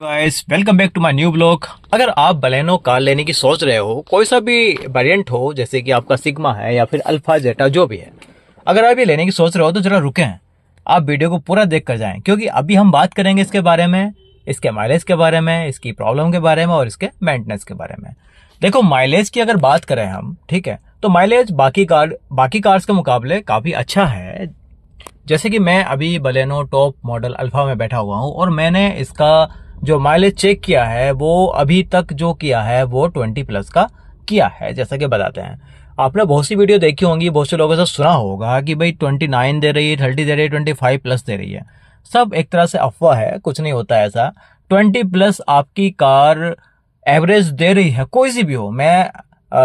Guys welcome back to my new blog. अगर आप Baleno car लेने की सोच रहे हो, कोई सा भी वेरिएंट हो, जैसे कि आपका सिग्मा है या फिर अल्फा जेटा जो भी है, अगर आप ये लेने की सोच रहे हो तो जरा रुकें, आप वीडियो को पूरा देख कर जाएं, क्योंकि अभी हम बात करेंगे इसके बारे में, इसके माइलेज के बारे में, इसकी प्रॉब्लम के बारे में और इसके मेंटेनेंस के बारे में। देखो, माइलेज की अगर बात करें हम, ठीक है, तो माइलेज बाकी कार्स के मुकाबले काफ़ी अच्छा है। जैसे कि मैं अभी बलेनो टॉप मॉडल अल्फा में बैठा हुआ हूँ और मैंने इसका जो माइलेज चेक किया है वो अभी तक जो किया है वो 20 प्लस का किया है। जैसा कि बताते हैं, आपने बहुत सी वीडियो देखी होंगी, बहुत से लोगों से सुना होगा कि भाई 29 दे रही है, 30 दे रही है, 25 प्लस दे रही है। सब एक तरह से अफवाह है, कुछ नहीं होता ऐसा। 20 प्लस आपकी कार एवरेज दे रही है, कोई सी भी हो। मैं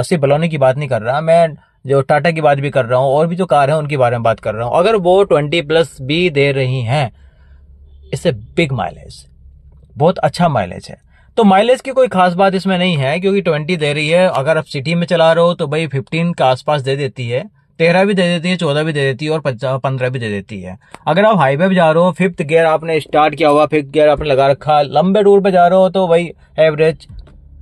सिर्फ बलोनी की बात नहीं कर रहा, मैं जो टाटा की बात भी कर रहा हूँ और भी जो कार है उनके बारे में बात कर रहा हूँ। अगर वो 20 प्लस भी दे रही हैं, इससे बिग माइलेज, बहुत अच्छा माइलेज है। तो माइलेज की कोई खास बात इसमें नहीं है, क्योंकि 20 दे रही है। अगर आप सिटी में चला रहे हो तो भाई 15 के आसपास दे देती है, 13 भी दे देती है, 14 भी दे देती है और 15 भी दे देती है। अगर आप हाईवे पे जा रहे हो, फिफ्थ गियर आपने स्टार्ट किया हुआ, फिफ्थ गियर आपने लगा रखा, लंबे टूर पे जा रहे हो, तो भाई एवरेज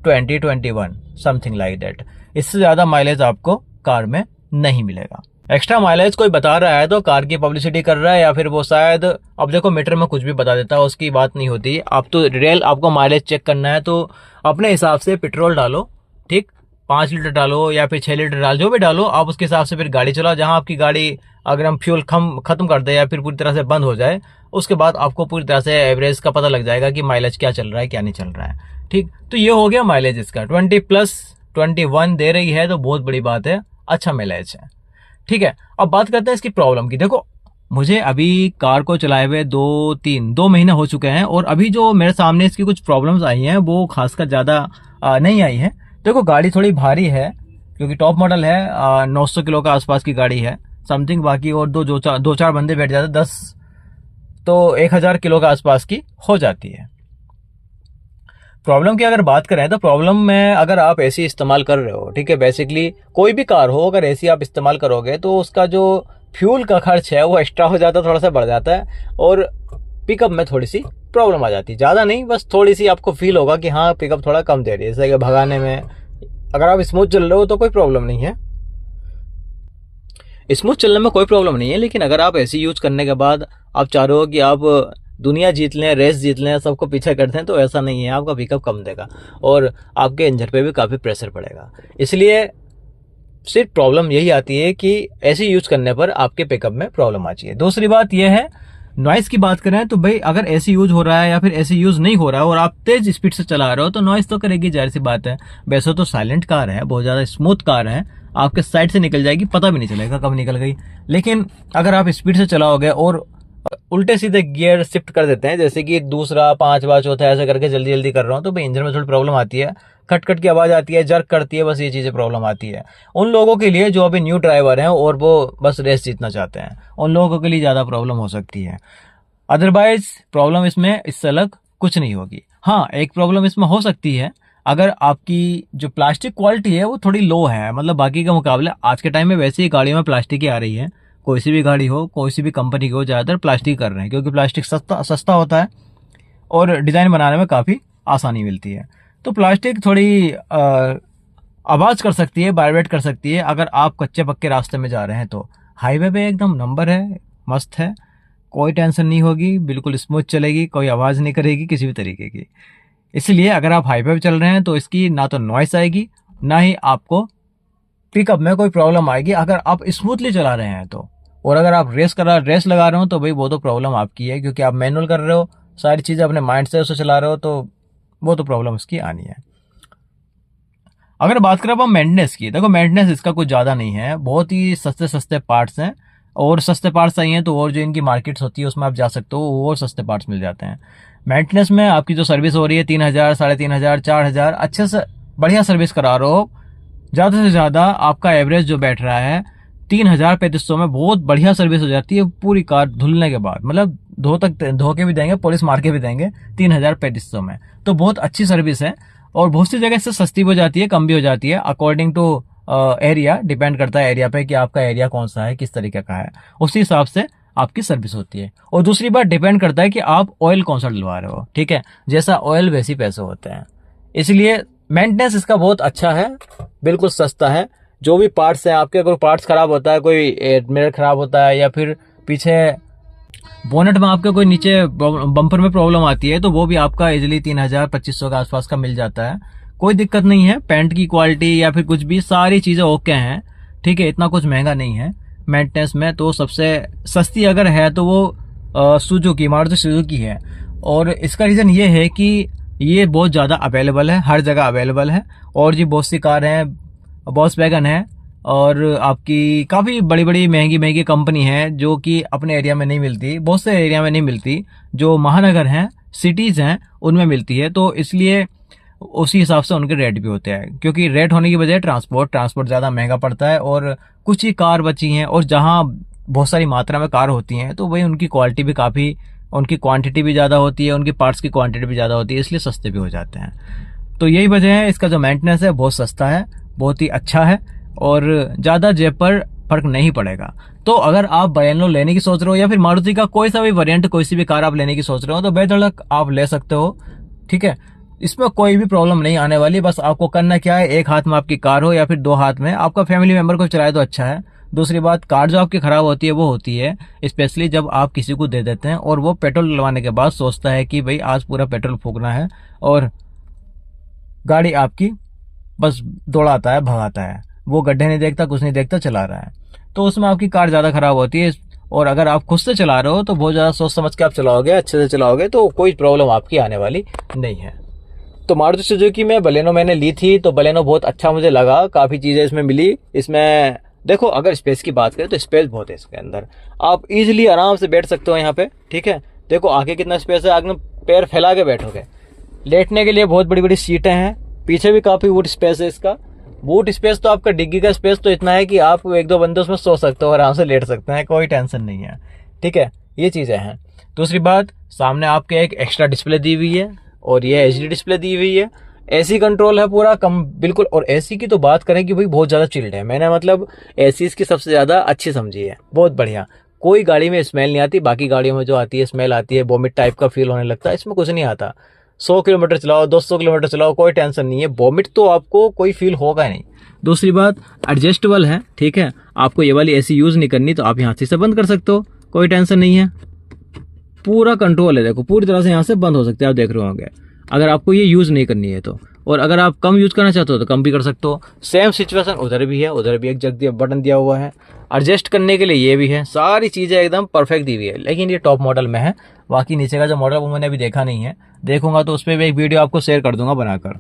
20-21 समथिंग लाइक दैट। इससे ज़्यादा माइलेज आपको कार में नहीं मिलेगा। एक्स्ट्रा माइलेज कोई बता रहा है तो कार की पब्लिसिटी कर रहा है, या फिर वो शायद, अब देखो मीटर में कुछ भी बता देता है, उसकी बात नहीं होती। आप तो रियल आपको माइलेज चेक करना है तो अपने हिसाब से पेट्रोल डालो, ठीक, 5 लीटर डालो या फिर 6 लीटर डालो, जो भी डालो आप उसके हिसाब से फिर गाड़ी चलाओ। जहाँ आपकी गाड़ी अगर हम फ्यूल खत्म कर दे या फिर पूरी तरह से बंद हो जाए, उसके बाद आपको पूरी तरह से एवरेज का पता लग जाएगा कि माइलेज क्या चल रहा है क्या नहीं चल रहा है। ठीक, तो ये हो गया माइलेज इसका। 20 प्लस 21 दे रही है तो बहुत बड़ी बात है, अच्छा माइलेज है। ठीक है, अब बात करते हैं इसकी प्रॉब्लम की। देखो, मुझे अभी कार को चलाए हुए 2 महीने हो चुके हैं और अभी जो मेरे सामने इसकी कुछ प्रॉब्लम्स आई हैं वो खासकर ज़्यादा नहीं आई है। देखो, गाड़ी थोड़ी भारी है क्योंकि टॉप मॉडल है, 900 किलो का आसपास की गाड़ी है समथिंग। बाकी और दो चार बंदे बैठ जाते 10 तो 1000 किलो के आसपास की हो जाती है। प्रॉब्लम की अगर बात करें तो प्रॉब्लम में, अगर आप एसी इस्तेमाल कर रहे हो, ठीक है, बेसिकली कोई भी कार हो, अगर एसी आप इस्तेमाल करोगे तो उसका जो फ्यूल का खर्च है वो एक्स्ट्रा हो जाता है, थोड़ा सा बढ़ जाता है और पिकअप में थोड़ी सी प्रॉब्लम आ जाती है। ज़्यादा नहीं, बस थोड़ी सी आपको फील होगा कि हाँ पिकअप थोड़ा कम दे रही है। जैसे कि भगाने में अगर आप स्मूथ चल रहे हो तो कोई प्रॉब्लम नहीं है, स्मूथ चलने में कोई प्रॉब्लम नहीं है। लेकिन अगर आप एसी यूज करने के बाद आप चाह रहे हो कि आप दुनिया जीत लें, रेस जीत लें, सबको पीछे करते हैं, तो ऐसा नहीं है। आपका पिकअप कम देगा और आपके इंजन पे भी काफ़ी प्रेशर पड़ेगा। इसलिए सिर्फ प्रॉब्लम यही आती है कि एसी यूज करने पर आपके पिकअप में प्रॉब्लम आती है। दूसरी बात यह है, नॉइस की बात करें तो भाई अगर एसी यूज हो रहा है या फिर एसी यूज नहीं हो रहा है और आप तेज स्पीड से चला रहे हो तो नॉइस तो करेगी, जाहिर सी बात है। वैसे तो साइलेंट कार है, बहुत ज़्यादा स्मूथ कार है, आपके साइड से निकल जाएगी, पता भी नहीं चलेगा कब निकल गई। लेकिन अगर आप स्पीड से चलाओगे और उल्टे सीधे गियर शिफ्ट कर देते हैं, जैसे कि दूसरा, पांचवा, चौथा ऐसे करके जल्दी जल्दी कर रहा हूँ, तो भाई इंजन में थोड़ी प्रॉब्लम आती है, खट खट की आवाज़ आती है, जर्क करती है, बस ये चीज़ें प्रॉब्लम आती है उन लोगों के लिए जो अभी न्यू ड्राइवर हैं और वो बस रेस जीतना चाहते हैं। उन लोगों के लिए ज़्यादा प्रॉब्लम हो सकती है, अदरवाइज प्रॉब्लम इसमें इससे अलग कुछ नहीं होगी। हाँ, एक प्रॉब्लम इसमें हो सकती है, अगर आपकी जो प्लास्टिक क्वालिटी है वो थोड़ी लो है, मतलब बाकी के मुकाबले। आज के टाइम में वैसे ही गाड़ियों में प्लास्टिक ही आ रही है, कोई सी भी गाड़ी हो, कोई सी भी कंपनी की हो, ज़्यादातर प्लास्टिक कर रहे हैं, क्योंकि प्लास्टिक सस्ता होता है और डिज़ाइन बनाने में काफ़ी आसानी मिलती है। तो प्लास्टिक थोड़ी आवाज़ कर सकती है, वाइब्रेट कर सकती है। अगर आप कच्चे पक्के रास्ते में जा रहे हैं तो हाईवे पे एकदम नंबर है, मस्त है, कोई टेंशन नहीं होगी, बिल्कुल स्मूथ चलेगी, कोई आवाज़ नहीं करेगी किसी भी तरीके की। इसलिए अगर आप हाईवे पे चल रहे हैं तो इसकी ना तो नॉइस आएगी, ना ही आपको पिकअप में कोई प्रॉब्लम आएगी अगर आप स्मूथली चला रहे हैं तो। और अगर आप रेस लगा रहे हो तो भाई वो तो प्रॉब्लम आपकी है, क्योंकि आप मैनुअल कर रहे हो, सारी चीज़ें अपने माइंड से उसे चला रहे हो, तो वो तो प्रॉब्लम इसकी आनी है। अगर बात करें अब मेंटेनेंस की, देखो मेंटेनेंस इसका कुछ ज़्यादा नहीं है, बहुत ही सस्ते सस्ते पार्ट्स हैं और सस्ते पार्ट्स चाहिए तो और जो इनकी मार्केट्स होती है उसमें आप जा सकते हो, और सस्ते पार्ट्स मिल जाते हैं। मेंटेनेंस में आपकी जो सर्विस हो रही है 3000, 3500, 4000, अच्छे से बढ़िया सर्विस करा रहे हो, ज़्यादा से ज़्यादा आपका एवरेज जो बैठ रहा है 3500 में बहुत बढ़िया सर्विस हो जाती है पूरी कार धुलने के बाद। मतलब धो के भी देंगे, पॉलिश मार के भी देंगे 3500 में, तो बहुत अच्छी सर्विस है। और बहुत सी जगह से सस्ती भी हो जाती है, कम भी हो जाती है, अकॉर्डिंग टू एरिया, डिपेंड करता है एरिया पे कि आपका एरिया कौन सा है, किस तरीके का है, उसी हिसाब से आपकी सर्विस होती है। और दूसरी बात डिपेंड करता है कि आप ऑयल कौन सा डलवा रहे हो, ठीक है, जैसा ऑयल वैसी पैसे होते हैं। इसलिए मेंटेनेंस इसका बहुत अच्छा है, बिल्कुल सस्ता है। जो भी पार्ट्स हैं आपके, अगर पार्ट्स खराब होता है, कोई मिरर खराब होता है या फिर पीछे बोनेट में आपके कोई नीचे बम्पर में प्रॉब्लम आती है, तो वो भी आपका इजीली 3000-2500 के आसपास का मिल जाता है। कोई दिक्कत नहीं है। पेंट की क्वालिटी या फिर कुछ भी, सारी चीज़ें ओके हैं, ठीक है, इतना कुछ महंगा नहीं है मेंटेनेंस में। तो सबसे सस्ती अगर है तो वो सुजुकी, मारुति सुजुकी है। और इसका रीज़न ये है कि ये बहुत ज़्यादा अवेलेबल है, हर जगह अवेलेबल है। और जी बहुत सी कार हैं, वॉक्सवैगन है, और आपकी काफ़ी बड़ी बड़ी महंगी महंगी कंपनी है जो कि अपने एरिया में नहीं मिलती, बहुत से एरिया में नहीं मिलती, जो महानगर हैं, सिटीज़ हैं, उनमें मिलती है। तो इसलिए उसी हिसाब से उनके रेट भी होते हैं, क्योंकि रेट होने की वजह ट्रांसपोर्ट ज़्यादा महंगा पड़ता है। और कुछ ही कार बची हैं, और जहाँ बहुत सारी मात्रा में कार होती हैं तो वही उनकी क्वालिटी भी काफ़ी, उनकी क्वांटिटी भी ज़्यादा होती है, उनकी पार्ट्स की क्वांटिटी भी ज़्यादा होती है, इसलिए सस्ते भी हो जाते हैं। तो यही वजह है, इसका जो मेंटेनेंस है बहुत सस्ता है, बहुत ही अच्छा है, और ज़्यादा जेब पर फर्क नहीं पड़ेगा। तो अगर आप बलेनो लेने की सोच रहे हो या फिर मारुति का कोई सा भी वेरिएंट, कोई सी भी कार आप लेने की सोच रहे हो, तो बेधड़क आप ले सकते हो, ठीक है। इसमें कोई भी प्रॉब्लम नहीं आने वाली। बस आपको करना क्या है, एक हाथ में आपकी कार हो या फिर दो हाथ में, आपका फैमिली मेंबर को चलाए तो अच्छा है। दूसरी बात, कार जो आपकी खराब होती है वो होती है स्पेशली जब आप किसी को दे देते हैं और वो पेट्रोल डलवाने के बाद सोचता है कि भाई आज पूरा पेट्रोल फूकना है, और गाड़ी आपकी बस दौड़ाता है, भगाता है, वो गड्ढे नहीं देखता, कुछ नहीं देखता, चला रहा है। तो उसमें आपकी कार ज़्यादा खराब होती है। और अगर आप खुद से चला रहे हो तो बहुत ज़्यादा सोच समझ के आप चलाओगे, अच्छे से चलाओगे, तो कोई प्रॉब्लम आपकी आने वाली नहीं है। तो मारुति सुजुकी में बलेनो मैंने ली थी, तो बलेनो बहुत अच्छा मुझे लगा, काफ़ी चीज़ें इसमें मिली। इसमें देखो, अगर स्पेस की बात करें तो स्पेस बहुत है इसके अंदर, आप इजीली आराम से बैठ सकते हो यहाँ पे, ठीक है। देखो आगे कितना स्पेस है, आगे पैर फैला के बैठोगे। लेटने के लिए बहुत बड़ी बड़ी सीटें हैं, पीछे भी काफ़ी बूट स्पेस है इसका। बूट स्पेस तो आपका डिग्गी का स्पेस तो इतना है कि आप एक दो बंदे उसमें सो सकते हो, आराम से लेट सकते हैं, कोई टेंशन नहीं है, ठीक है। ये चीज़ें हैं। दूसरी बात, सामने आपके एक एक्स्ट्रा डिस्प्ले दी हुई है, और ये एचडी डिस्प्ले दी हुई है। एसी कंट्रोल है पूरा कम बिल्कुल। और एसी की तो बात करें कि भाई बहुत ज़्यादा चिल्ड है, मैंने मतलब एसी इसकी सबसे ज़्यादा अच्छी समझी है, बहुत बढ़िया। कोई गाड़ी में स्मेल नहीं आती, बाकी गाड़ियों में जो आती है स्मेल आती है, वोमिट टाइप का फील होने लगता है, इसमें कुछ नहीं आता। 100 किलोमीटर चलाओ, 200 किलोमीटर चलाओ, कोई टेंशन नहीं है, वोमिट तो आपको कोई फील होगा नहीं। दूसरी बात, एडजस्टेबल है, ठीक है। आपको ये वाली एसी यूज़ नहीं करनी तो आप यहाँ से बंद कर सकते हो, कोई टेंशन नहीं है। पूरा कंट्रोल है, देखो पूरी तरह से यहाँ से बंद हो सकते हैं, आप देख रहे होंगे, अगर आपको ये यूज़ नहीं करनी है तो। और अगर आप कम यूज़ करना चाहते हो तो कम भी कर सकते हो। सेम सिचुएशन उधर भी है, उधर भी एक जग बटन दिया हुआ है, एडजस्ट करने के लिए ये भी है, सारी चीज़ें एकदम परफेक्ट दी हुई है। लेकिन ये टॉप मॉडल में है, बाकी नीचे का जो मॉडल वो मैंने अभी देखा नहीं है, देखूंगा तो उस पर भी एक वीडियो आपको शेयर कर दूंगा बनाकर।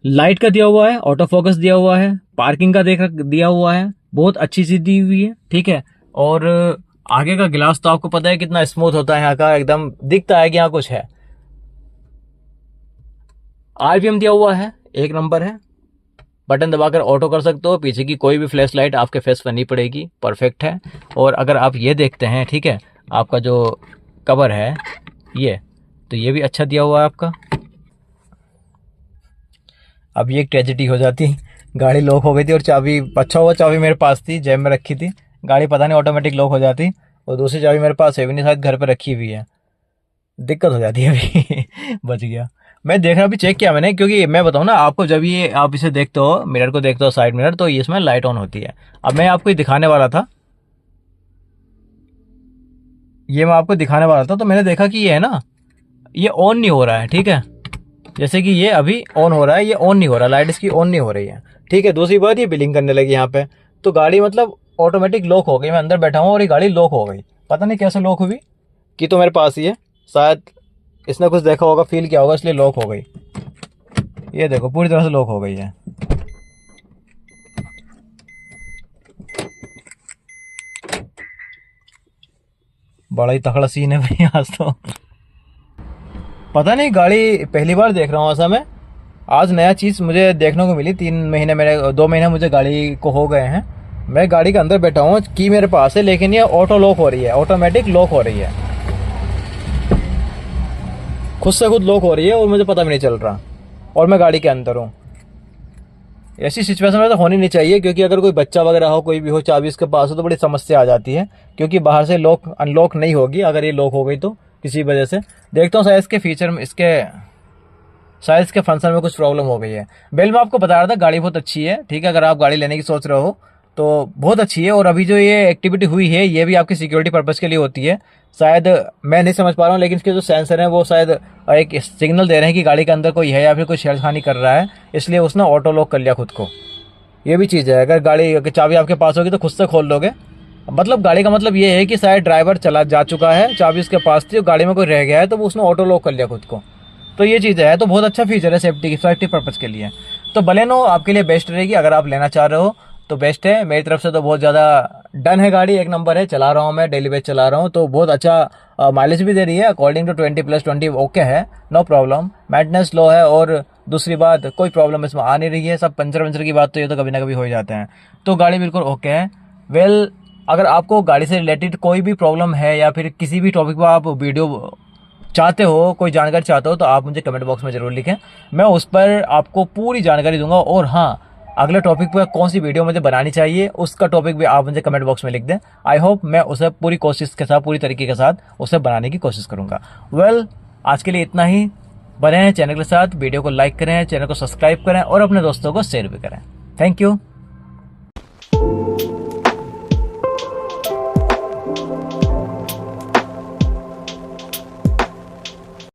लाइट का दिया हुआ है, ऑटो फोकस दिया हुआ है, पार्किंग का दिया हुआ है, बहुत अच्छी चीज़ दी हुई है, ठीक है। और आगे का गिलास तो आपको पता है कितना स्मूथ होता है यहाँ का, एकदम दिखता है कि यहाँ कुछ है। आरपीएम दिया हुआ है, एक नंबर है। बटन दबाकर ऑटो कर सकते हो, पीछे की कोई भी फ्लैश लाइट आपके फेस पर नहीं पड़ेगी, परफेक्ट है। और अगर आप ये देखते हैं, ठीक है, आपका जो कवर है ये, तो ये भी अच्छा दिया हुआ है आपका। अब ये एक ट्रेजेडी हो जाती, गाड़ी लॉक हो गई थी और चाबी, अच्छा हुआ चाबी मेरे पास थी, जेब में रखी थी, गाड़ी पता नहीं ऑटोमेटिक लॉक हो जाती। और दूसरी चाबी मेरे पास है भी नहीं, शायद घर पे रखी हुई है, दिक्कत हो जाती है अभी बच गया। मैं देख रहा अभी, चेक किया मैंने, क्योंकि मैं बताऊँ ना आपको, जब ये आप इसे देखते हो, मिरर को देखते हो, साइड मिरर, तो इसमें लाइट ऑन होती है। अब मैं आपको दिखाने वाला था, ये मैं आपको दिखाने वाला था, तो मैंने देखा कि ये है ना, ये ऑन नहीं हो रहा है, ठीक है। जैसे कि ये अभी ऑन हो रहा है, ये ऑन नहीं हो रहा, लाइट इसकी ऑन नहीं हो रही है, ठीक है। दूसरी बात, ये बिलिंग करने लगी यहाँ पे, तो गाड़ी मतलब ऑटोमेटिक लॉक हो गई। मैं अंदर बैठा हूँ और ये गाड़ी लॉक हो गई, पता नहीं कैसे लॉक हुई, कि तो मेरे पास ही है, शायद इसने कुछ देखा होगा, फील किया होगा, इसलिए लॉक हो गई। ये देखो पूरी तरह से लॉक हो गई है। बड़ा ही तगड़ा सीन है भाई आज तो। पता नहीं, गाड़ी पहली बार देख रहा हूँ ऐसा मैं, आज नया चीज़ मुझे देखने को मिली। 3 महीने मेरे, 2 महीने मुझे गाड़ी को हो गए हैं, मैं गाड़ी के अंदर बैठा हूँ, की मेरे पास है, लेकिन ये ऑटो लॉक हो रही है, ऑटोमेटिक लॉक हो रही है, खुद से खुद लॉक हो रही है, और मुझे पता भी नहीं चल रहा, और मैं गाड़ी के अंदर हूँ। ऐसी सिचुएशन में तो होनी नहीं चाहिए, क्योंकि अगर कोई बच्चा वगैरह हो, कोई भी हो, चाबी उसके पास हो, तो बड़ी समस्या आ जाती है, क्योंकि बाहर से लॉक अनलॉक नहीं होगी अगर ये लॉक हो गई तो किसी वजह से। देखता हूँ शायद इसके फीचर में, शायद इसके फंक्शन में कुछ प्रॉब्लम हो गई है। बेल मैं आपको बता रहा था, गाड़ी बहुत अच्छी है, ठीक है। अगर आप गाड़ी लेने की सोच रहे हो तो बहुत अच्छी है। और अभी जो ये एक्टिविटी हुई है ये भी आपकी सिक्योरिटी पर्पज़ के लिए होती है। शायद मैं नहीं समझ पा रहा हूँ, लेकिन इसके जो सेंसर हैं वो शायद एक सिग्नल दे रहे हैं कि गाड़ी के अंदर कोई है या फिर कोई छेड़खानी कर रहा है, इसलिए उसने ऑटो लॉक कर लिया खुद को। ये भी चीज़ है, अगर गाड़ी की चाबी आपके पास होगी तो खुद से खोल लोगे। मतलब गाड़ी का मतलब ये है कि शायद ड्राइवर चला जा चुका है, चाबी उसके पास थी और गाड़ी में कोई रह गया है तो वो उसने ऑटो लॉक कर लिया खुद को। तो ये चीज़ है, तो बहुत अच्छा फीचर है सेफ्टी पर्पज़ के लिए। तो बलेनो आपके लिए बेस्ट रहेगी, अगर आप लेना चाह रहे हो तो बेस्ट है। मेरी तरफ से तो बहुत ज़्यादा डन है, गाड़ी एक नंबर है, चला रहा हूँ मैं, डेली बेस चला रहा हूँ, तो बहुत अच्छा माइलेज भी दे रही है। अकॉर्डिंग टू 20+20 ओके है, नो प्रॉब्लम। मेंटेनेंस लो है, और दूसरी बात कोई प्रॉब्लम इसमें आ नहीं रही है। सब पंचर वंचर की बात तो ये तो कभी ना कभी हो ही जाते हैं, तो गाड़ी बिल्कुल ओके है। वेल, अगर आपको गाड़ी से रिलेटेड कोई भी प्रॉब्लम है या फिर किसी भी टॉपिक पर आप वीडियो चाहते हो, कोई जानकारी चाहते हो, तो आप मुझे कमेंट बॉक्स में ज़रूर लिखें, मैं उस पर आपको पूरी जानकारी दूंगा। और हाँ, अगले टॉपिक पर कौन सी वीडियो मुझे बनानी चाहिए उसका टॉपिक भी आप मुझे कमेंट बॉक्स में लिख दें। आई होप मैं उसे पूरी कोशिश के साथ, पूरी तरीके के साथ उसे बनाने की कोशिश करूंगा। वेल, आज के लिए इतना ही। बने हैं चैनल के साथ, वीडियो को लाइक करें, चैनल को सब्सक्राइब करें और अपने दोस्तों को शेयर भी करें। Thank you.